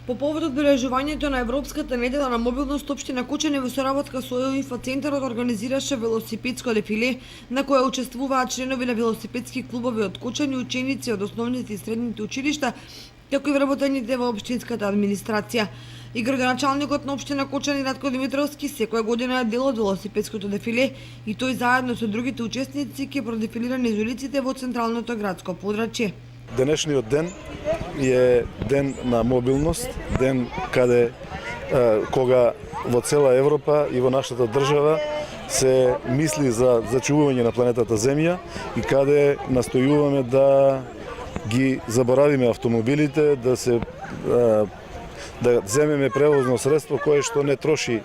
По повод одбележувањето на Европската недела на мобилност, општина Кочани во соработка со ОИФА центарот организираше велосипедско дефиле на кое учествуваат членови на велосипедски клубови од Кочани, ученици од основните и средните училишта, како и вработените во општинската администрација. И градоначалникот на општина Кочани Ратко Димитровски секоја година е дел од велосипедското дефиле и тој заедно со другите учесници ќе продефилира низ улиците во централното градско подрачје. Денешниот ден е ден на мобилност, ден кога во цела Европа и во нашата држава се мисли за зачувување на планетата Земја и каде настојуваме да ги заборавиме автомобилите, да земеме превозно средство кое што не троши,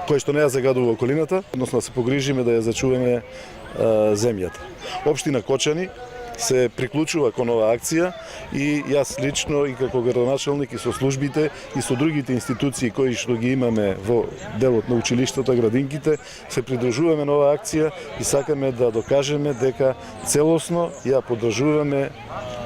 кое што не ја загадува околината, односно да се погрижиме да ја зачуваме земјата. Општина Кочани се приклучува кон оваа акција и јас лично и како градоначалник и со службите и со другите институции кои што ги имаме во делот на училиштата, градинките, се придружуваме на оваа акција и сакаме да докажеме дека целосно ја поддржуваме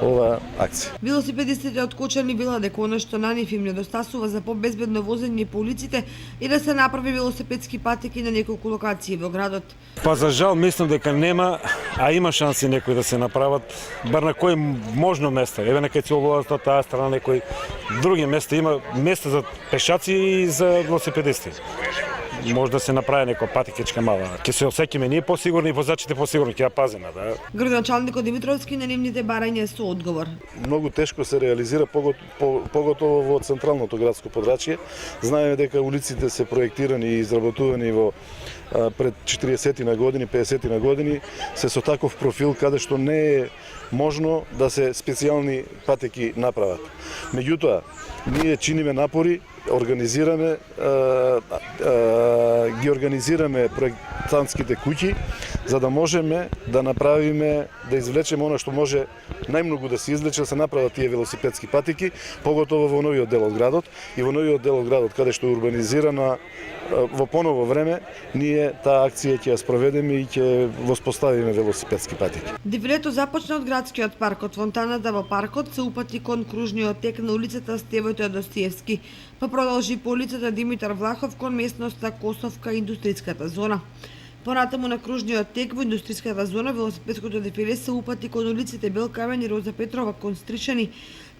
оваа акција. Велосипедистите од Кочани велат дека она што на нив им недостасува за побезбедно возење по улиците и да се направи велосипедски патеки на неколку локации во градот. Па за жал мислам дека нема, а има шанси некои да се направат, бар на кои можно места. Еве некај Цоловоз на таа страна, некои други места има места за пешаци и за велосипедисти. Може да се направи некоја патекичка мала. Ќе се осеќаме ние посигурни и возачите посигурни, ќе ја пазиме, да. Градоначалникот Димитровски на нивните барања со одговор. Многу тешко се реализира поготово во централното градско подрачје. Знаеме дека улиците се проектирани и изработувани во пред 40 на години, 50 на години, се со таков профил каде што не е можно да се специјални патеки направат. Меѓутоа, ние чиниме напори, ги организираме проектантските куќи, за да можеме да направиме, да извлечеме она што може најмногу да се извлече, да се направат тие велосипедски патеки, поготово во новиот дел од градот и во новиот дел од градот каде што е урбанизирана во поново време, ние таа акција ќе ја спроведеме и ќе воспоставиме велосипедски патеки. Дефилето започна од градскиот парк, од фонтаната во паркот се упати кон кружниот тек на улицата Стево Теодосиевски, па продолжи по улицата Димитар Влахов кон местноста Косовка и индустриската зона. Понатаму на кружниот тек во индустриската зона велосипедското дефиле се упати кон улиците Белкамен и Роза Петрова кон Стришани,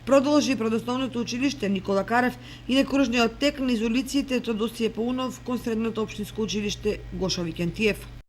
продолжи пред основното училиште Никола Карев и на кружниот тек низ улиците Тодосије Паунов кон средното општинско училиште Гошо Викентиев.